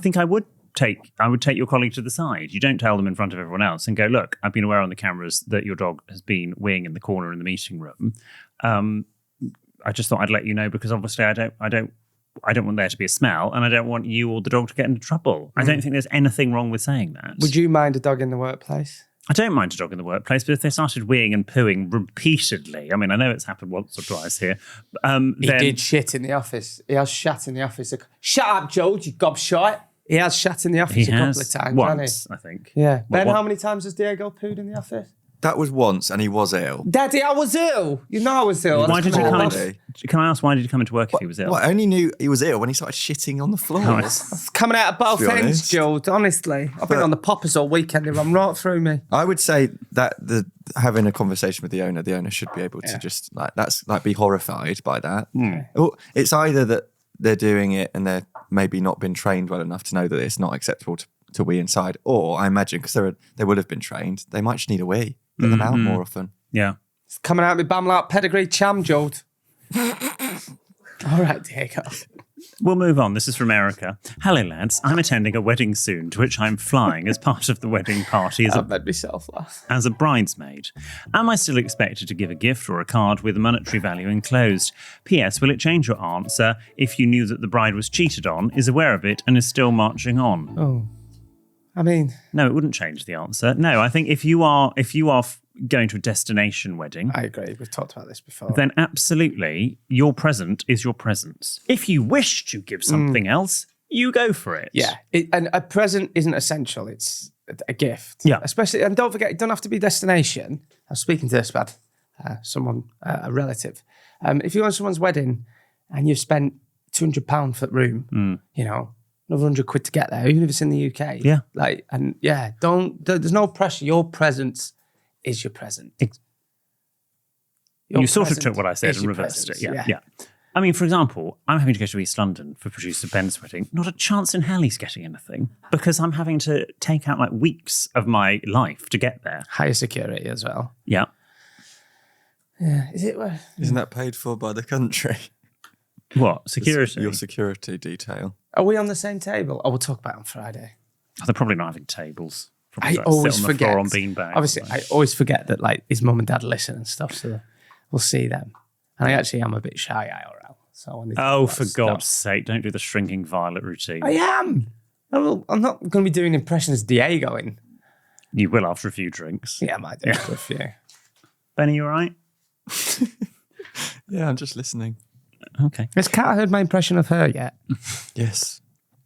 think I would take your colleague to the side. You don't tell them in front of everyone else and go, look, I've been aware on the cameras that your dog has been weeing in the corner in the meeting room. I just thought I'd let you know because obviously I don't I don't want there to be a smell, and I don't want you or the dog to get into trouble. I don't think there's anything wrong with saying that. Would you mind a dog in the workplace? I don't mind a dog in the workplace, but if they started weeing and pooing repeatedly, I mean, I know it's happened once or twice here. He did shit in the office. He has shat in the office. Shut up, George, you gobshite. He has shat in the office a couple of times, once, hasn't he? I think. Yeah. Ben, Well, how many times has Diego pooed in the office? That was once, and he was ill. Daddy, I was ill. You know I was ill. Why did you come come in? into, Can I ask, why did you come into work if he was ill? Well, I only knew he was ill when he started shitting on the floor. Nice. Coming out of both To be ends, honest. George, honestly. I've been on the poppers all weekend. They run right through me. I would say that having a conversation with the owner should be able to just be horrified by that. Or it's either that they're doing it and they're maybe not been trained well enough to know that it's not acceptable to wee inside, or I imagine because they would have been trained, they might just need a wee. Get them out more often. Yeah. It's coming out with bam like pedigree cham, George. All right, Diego. We'll move on. This is from Erica. Hello, lads. I'm attending a wedding soon, to which I'm flying as part of the wedding party I've made myself laugh. as a bridesmaid. Am I still expected to give a gift or a card with monetary value enclosed? P.S. Will it change your answer if you knew that the bride was cheated on, is aware of it, and is still marching on? Oh. I mean... No, it wouldn't change the answer. No, I think if you are going to a destination wedding... I agree. We've talked about this before. Then absolutely, your present is your present. If you wish to give something else, you go for it. Yeah. And a present isn't essential. It's a gift. Yeah. Especially, and don't forget, it don't have to be destination. I was speaking to this about someone, a relative. If you're on someone's wedding and you've spent £200 for the room, you know, another £100 to get there, even if it's in the UK. Yeah. There's no pressure. Your presence is your present. You sort of took what I said and reversed it. Yeah. I mean, for example, I'm having to go to East London for producer Ben's wedding. Not a chance in hell he's getting anything because I'm having to take out like weeks of my life to get there. Higher security as well. Yeah. Yeah. Is it? Isn't that paid for by the country? What? Security? Your security detail. Are we on the same table? Oh, we'll talk about it on Friday. Oh, they're probably not having tables. I Probably always sit on the forget. floor on beanbags. Obviously, I always forget that like his mum and dad listen and stuff, so we'll see them. And I actually am a bit shy IRL, so I wanted to Oh, do for that God's stuff. sake, don't do the shrinking violet routine. I am. I'm not going to be doing impressions Diego in. You will after a few drinks. Yeah, I might do for a few. Benny, you all right? Yeah, I'm just listening. Okay. Has Kat heard my impression of her yet? Yes.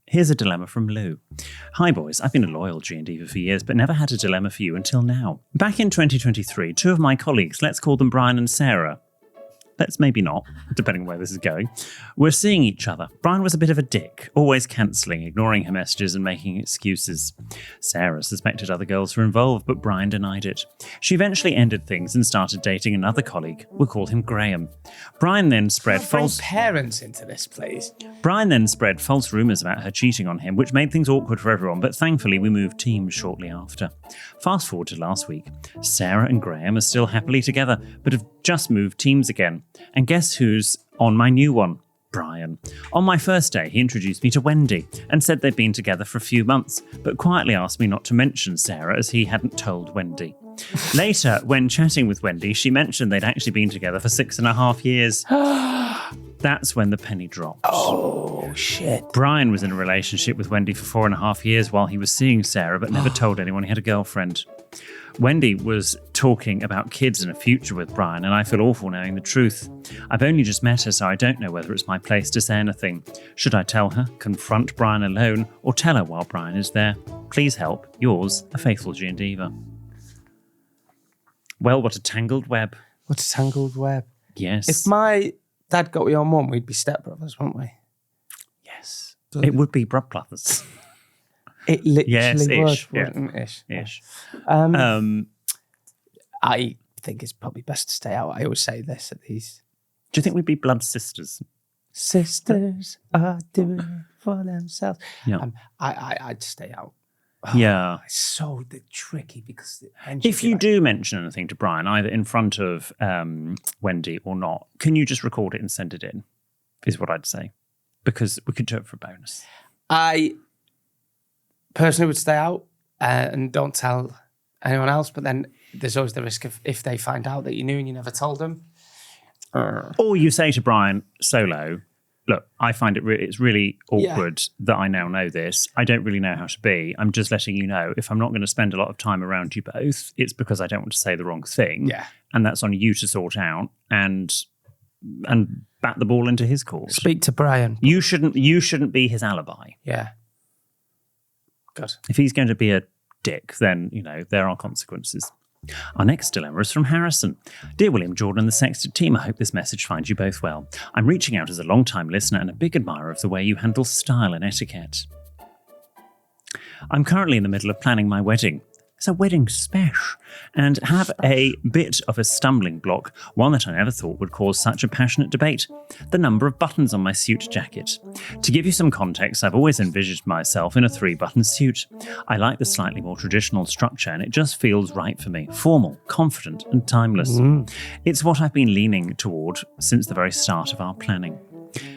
Here's a dilemma from Lou. Hi boys, I've been a loyal G&D for years, but never had a dilemma for you until now. Back in 2023, two of my colleagues, let's call them Brian and Sarah, let's maybe not, depending on where this is going, were seeing each other. Brian was a bit of a dick, always cancelling, ignoring her messages and making excuses. Sarah suspected other girls were involved, but Brian denied it. She eventually ended things and started dating another colleague. We'll call him Graham. Brian then spread false parents into this, please. Brian then spread false rumours about her cheating on him, which made things awkward for everyone, but thankfully we moved teams shortly after. Fast forward to last week. Sarah and Graham are still happily together, but have just moved teams again. And guess who's on my new one? Brian. On my first day, he introduced me to Wendy and said they'd been together for a few months, but quietly asked me not to mention Sarah as he hadn't told Wendy. Later, when chatting with Wendy, she mentioned they'd actually been together for 6.5 years. That's when the penny dropped. Oh, shit. Brian was in a relationship with Wendy for 4.5 years while he was seeing Sarah, but never told anyone he had a girlfriend. Wendy was talking about kids and a future with Brian, and I feel awful knowing the truth. I've only just met her, so I don't know whether it's my place to say anything. Should I tell her, confront Brian alone, or tell her while Brian is there? Please help. Yours, a faithful G&Diva. Well, what a tangled web. What a tangled web. Yes. If my dad got with your mum, we'd be stepbrothers, wouldn't we? Yes. It would be Brub Brothers. It literally Yes, would, ish, yeah. wouldn't it? Ish. I think it's probably best to stay out. I always say this at these. Do you think we'd be blood sisters? Sisters are doing it for themselves. Yeah. I'd stay out. Yeah. It's so tricky because If you do mention anything to Brian, either in front of Wendy or not, can you just record it and send it in? Is what I'd say. Because we could do it for a bonus. I personally would stay out and don't tell anyone else, but then there's always the risk of if they find out that you knew and you never told them. Or you say to Brian solo, look, I find it's really awkward that I now know this. I don't really know how to be. I'm just letting you know, if I'm not going to spend a lot of time around you both, it's because I don't want to say the wrong thing. Yeah. And that's on you to sort out and bat the ball into his court. Speak to Brian. You shouldn't be his alibi. Yeah. Good. If he's going to be a dick, then, there are consequences. Our next dilemma is from Harrison. Dear William, Jordan and the Sexted team, I hope this message finds you both well. I'm reaching out as a long-time listener and a big admirer of the way you handle style and etiquette. I'm currently in the middle of planning my wedding. It's a wedding spesh, and have a bit of a stumbling block, one that I never thought would cause such a passionate debate: the number of buttons on my suit jacket. To give you some context, I've always envisaged myself in a 3-button suit. I like the slightly more traditional structure, and it just feels right for me: formal, confident, and timeless. It's what I've been leaning toward since the very start of our planning.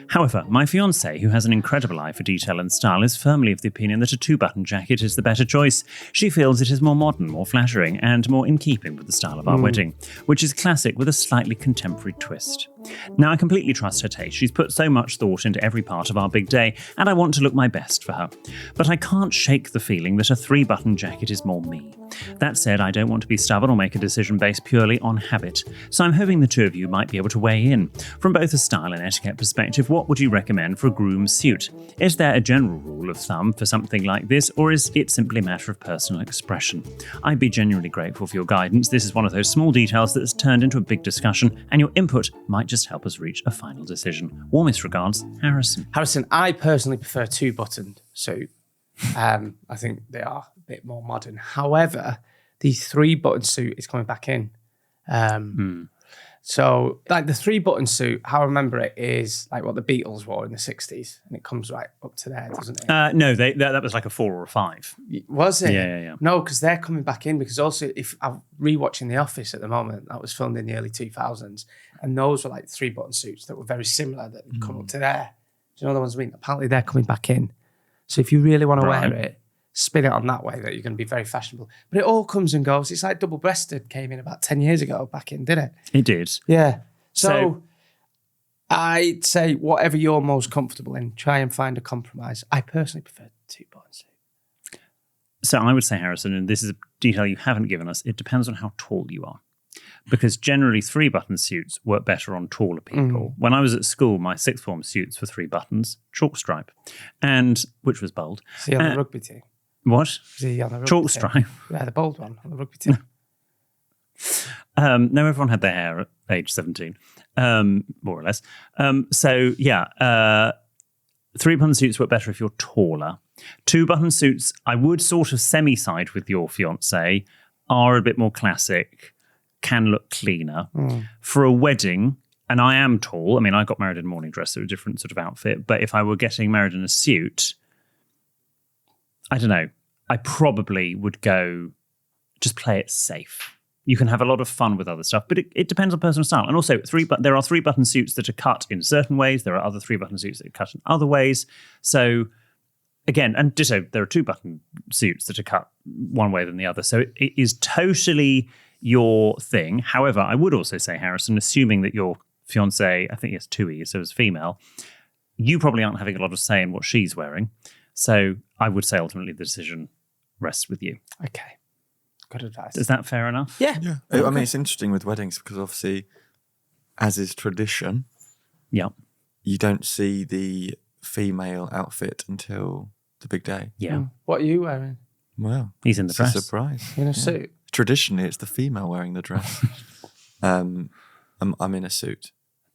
However, my fiancée, who has an incredible eye for detail and style, is firmly of the opinion that a 2-button jacket is the better choice. She feels it is more modern, more flattering, and more in keeping with the style of our wedding, which is classic with a slightly contemporary twist. Now, I completely trust her taste. She's put so much thought into every part of our big day, and I want to look my best for her. But I can't shake the feeling that a 3-button jacket is more me. That said, I don't want to be stubborn or make a decision based purely on habit, so I'm hoping the two of you might be able to weigh in. From both a style and etiquette perspective, what would you recommend for a groom's suit? Is there a general rule of thumb for something like this, or is it simply a matter of personal expression? I'd be genuinely grateful for your guidance. This is one of those small details that has turned into a big discussion, and your input might just help us reach a final decision. Warmest regards, Harrison. Harrison, I personally prefer 2-buttoned suit. I think they are a bit more modern. However, the 3-button suit is coming back in. So, like the 3-button suit, how I remember it is like what the Beatles wore in the 60s, and it comes right up to there, doesn't it? No, that was like a 4 or a 5. Was it? Yeah. No, because they're coming back in, because also if I'm rewatching The Office at the moment, that was filmed in the early 2000s, and those were like 3-button suits that were very similar that come up to there. Do you know the ones I mean? Apparently they're coming back in. So if you really want to wear it, spin it on that way, that you're going to be very fashionable. But it all comes and goes. It's like double-breasted came in about 10 years ago back in, didn't it? It did. Yeah. So I'd say whatever you're most comfortable in, try and find a compromise. I personally prefer 2-button suit. So I would say, Harrison, and this is a detail you haven't given us, it depends on how tall you are. Because generally 3-button suits work better on taller people. When I was at school, my 6th form suits were 3 buttons, chalk stripe, and which was bold. Is he on the rugby team? What? Is he on the rugby Chalk team? stripe. Yeah, the bold one on the rugby team. No, everyone had their hair at age 17, more or less. 3-button suits work better if you're taller. 2-button suits, I would sort of semi-side with your fiancé, are a bit more classic, can look cleaner. For a wedding, and I am tall, I mean, I got married in a morning dress, so a different sort of outfit, but if I were getting married in a suit, I don't know, I probably would go, just play it safe. You can have a lot of fun with other stuff, but it depends on personal style. And also, there are 3-button suits that are cut in certain ways. There are other 3-button suits that are cut in other ways. So, again, and ditto, there are 2-button suits that are cut one way than the other. So it is totally your thing. However, I would also say, Harrison, assuming that your fiancé, I think he has 2 E's, so it's female, you probably aren't having a lot of say in what she's wearing. So I would say ultimately the decision rests with you. Okay. Good advice. Is that fair enough? Yeah. I mean, it's interesting with weddings because obviously, as is tradition, you don't see the female outfit until the big day. Yeah. What are you wearing? Wow. He's in the dress. It's a surprise. In a suit? Traditionally, it's the female wearing the dress. I'm in a suit.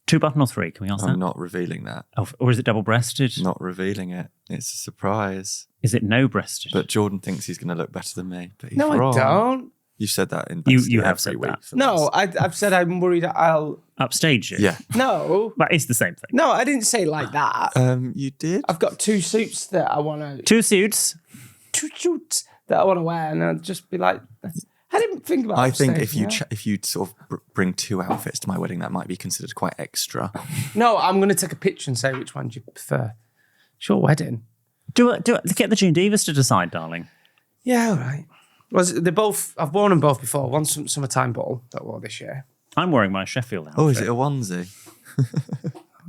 2-button or 3? Can we ask that? I'm not revealing that. Oh, or is it double-breasted? Not revealing it. It's a surprise. Is it no-breasted? But Jordan thinks he's going to look better than me. But he's No, wrong. I don't. You said that in You have every said week that. for the No, last- I've said I'm worried that I'll... Upstage you? Yeah. No. But it's the same thing. No, I didn't say it like that. You did? I've got 2 suits that I want to... 2 suits? 2 suits that I want to wear, and I'll just be like... I didn't think about I think upstaging, if you sort of bring 2 outfits to my wedding, that might be considered quite extra. No, I'm going to take a picture and say which one do you prefer. It's your wedding. Do it. Get the June Divas to decide, darling. Yeah, all right. They're both... I've worn them both before. One's some summertime ball that I wore this year. I'm wearing my Sheffield outfit. Oh, is it a onesie?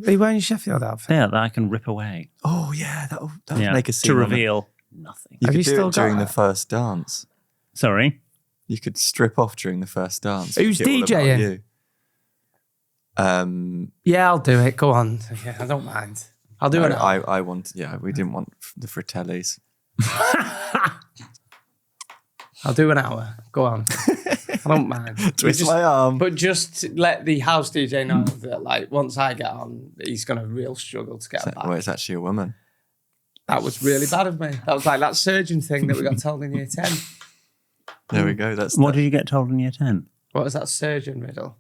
Are you wearing your Sheffield outfit? Yeah, that I can rip away. Oh, yeah, that'll make a scene. To reveal nothing. You Have could you do still it during got the that? first dance. Sorry? You could strip off during the first dance. Who's Make it all about DJing? you. Yeah, I'll do it. Go on. Yeah, I don't mind. I'll do it. I want. Yeah, we didn't want the Fratellis. I'll do an hour. Go on. I don't mind. Twist my arm. But just let the house DJ know that, like, once I get on, he's going to real struggle to get her back. Well, it's actually a woman. That was really bad of me. That was like that surgeon thing that we got told in year 10. There we go. That's What did you get told in year 10? What was that surgeon riddle?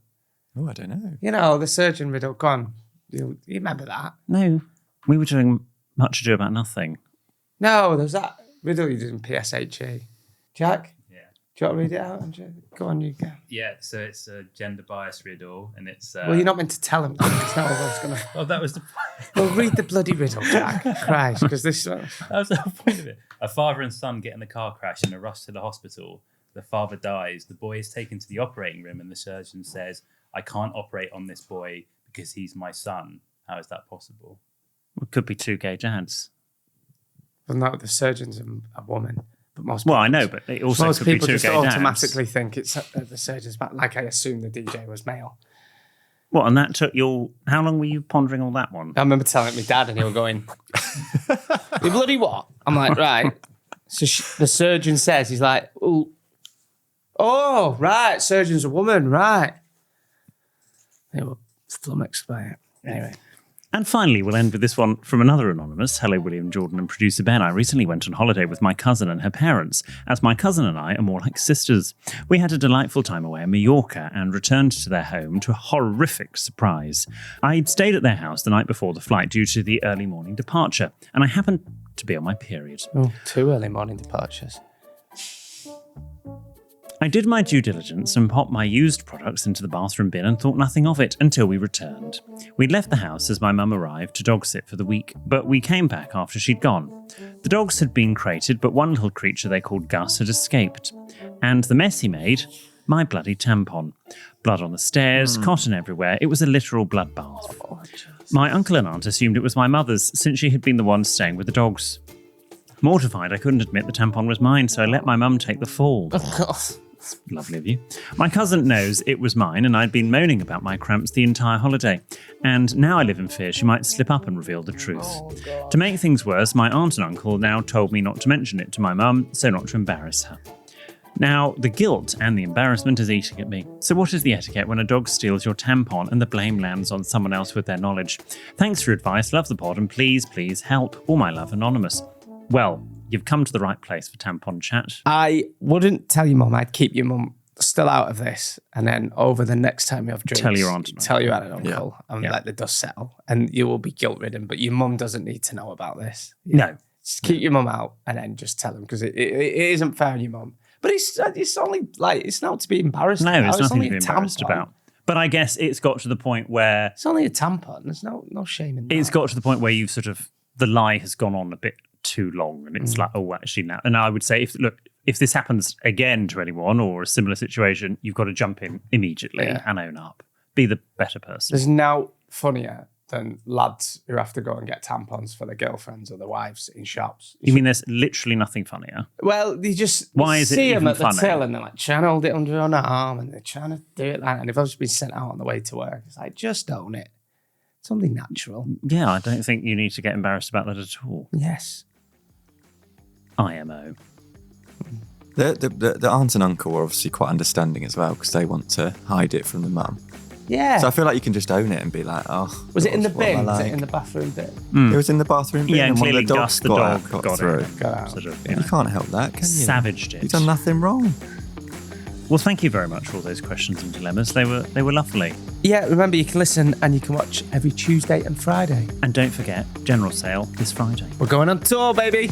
Oh, I don't know. You know, the surgeon riddle. Go on. You remember that? No, we were doing Much Ado About Nothing. No, there was that riddle you did in PSHE. Jack? Yeah. Do you want to read it out? Andrew? Go on, you go. Yeah, so it's a gender bias riddle, and it's. Well, you're not meant to tell him. It's not what I was going to. Oh, that was the. Well, read the bloody riddle, Jack. Christ, because this. That was the whole point of it. A father and son get in the car crash and are rushed to the hospital. The father dies. The boy is taken to the operating room, and the surgeon says, "I can't operate on this boy because he's my son." How is that possible? It could be two gay dads. Well, no, the surgeon's a woman. But most Well, I know, but it also most could be people two just gay dads. automatically think it's the surgeon's back. Like I assume the DJ was male. What, and that took your... How long were you pondering all that one? I remember telling it to my dad, and he was going, "You bloody what?" I'm like, right. So the surgeon says, he's like, "Oh, right, surgeon's a woman, right." They were flummoxed by it. Anyway. And finally, we'll end with this one from another anonymous. Hello, William, Jordan, and producer Ben. I recently went on holiday with my cousin and her parents, as my cousin and I are more like sisters. We had a delightful time away in Mallorca and returned to their home to a horrific surprise. I'd stayed at their house the night before the flight due to the early morning departure, and I happened to be on my period. Oh, 2 early morning departures. I did my due diligence and popped my used products into the bathroom bin and thought nothing of it until we returned. We'd left the house as my mum arrived to dog sit for the week, but we came back after she'd gone. The dogs had been crated, but one little creature they called Gus had escaped. And the mess he made, my bloody tampon. Blood on the stairs, cotton everywhere. It was a literal bloodbath. My uncle and aunt assumed it was my mother's, since she had been the one staying with the dogs. Mortified, I couldn't admit the tampon was mine, so I let my mum take the fall. Lovely of you. My cousin knows it was mine, and I'd been moaning about my cramps the entire holiday. And now I live in fear she might slip up and reveal the truth. To make things worse, my aunt and uncle now told me not to mention it to my mum, so not to embarrass her. Now, the guilt and the embarrassment is eating at me. So what is the etiquette when a dog steals your tampon and the blame lands on someone else with their knowledge? Thanks for your advice, love the pod, and please, please help. All my love, Anonymous. Well, you've come to the right place for tampon chat. I wouldn't tell your mum. I'd keep your mum still out of this. And then over the next time you have drinks, Tell your aunt and tell your aunt and uncle, and Yeah. let the dust settle. And you will be guilt-ridden, but your mum doesn't need to know about this. No. Just keep your mum out and then just tell them, because it isn't fair on your mum. But it's only like, it's not to be embarrassed No, about. it's nothing only to be a embarrassed tampon. about. But I guess it's got to the point where... It's only a tampon. There's no shame in that. It's got to the point where you've sort of... The lie has gone on a bit too long, and it's like, oh, actually now. And I would say, if this happens again to anyone or a similar situation, you've got to jump in immediately and own up. Be the better person. There's now funnier than lads who have to go and get tampons for their girlfriends or their wives in shops. You mean there's literally nothing funnier? Well, they just Why is it see them even at the funny? till and they're like trying to hold it under an arm and they're trying to do it like that. And they've obviously been sent out on the way to work. It's like, just own it. It's only natural. Yeah, I don't think you need to get embarrassed about that at all. Yes. IMO. The aunt and uncle are obviously quite understanding as well, because they want to hide it from the mum. Yeah. So I feel like you can just own it and be like, oh. Was it in the what am I bin? Was like? it in the bathroom bin? It was in the bathroom bin, Yeah, and and one of clearly the dogs Gus the dog got through. it. Got out. Sort of, You can't help that, can you? savaged it. You've done nothing wrong. Well, thank you very much for all those questions and dilemmas. They were lovely. Yeah, remember you can listen and you can watch every Tuesday and Friday. And don't forget, general sale this Friday. We're going on tour, baby.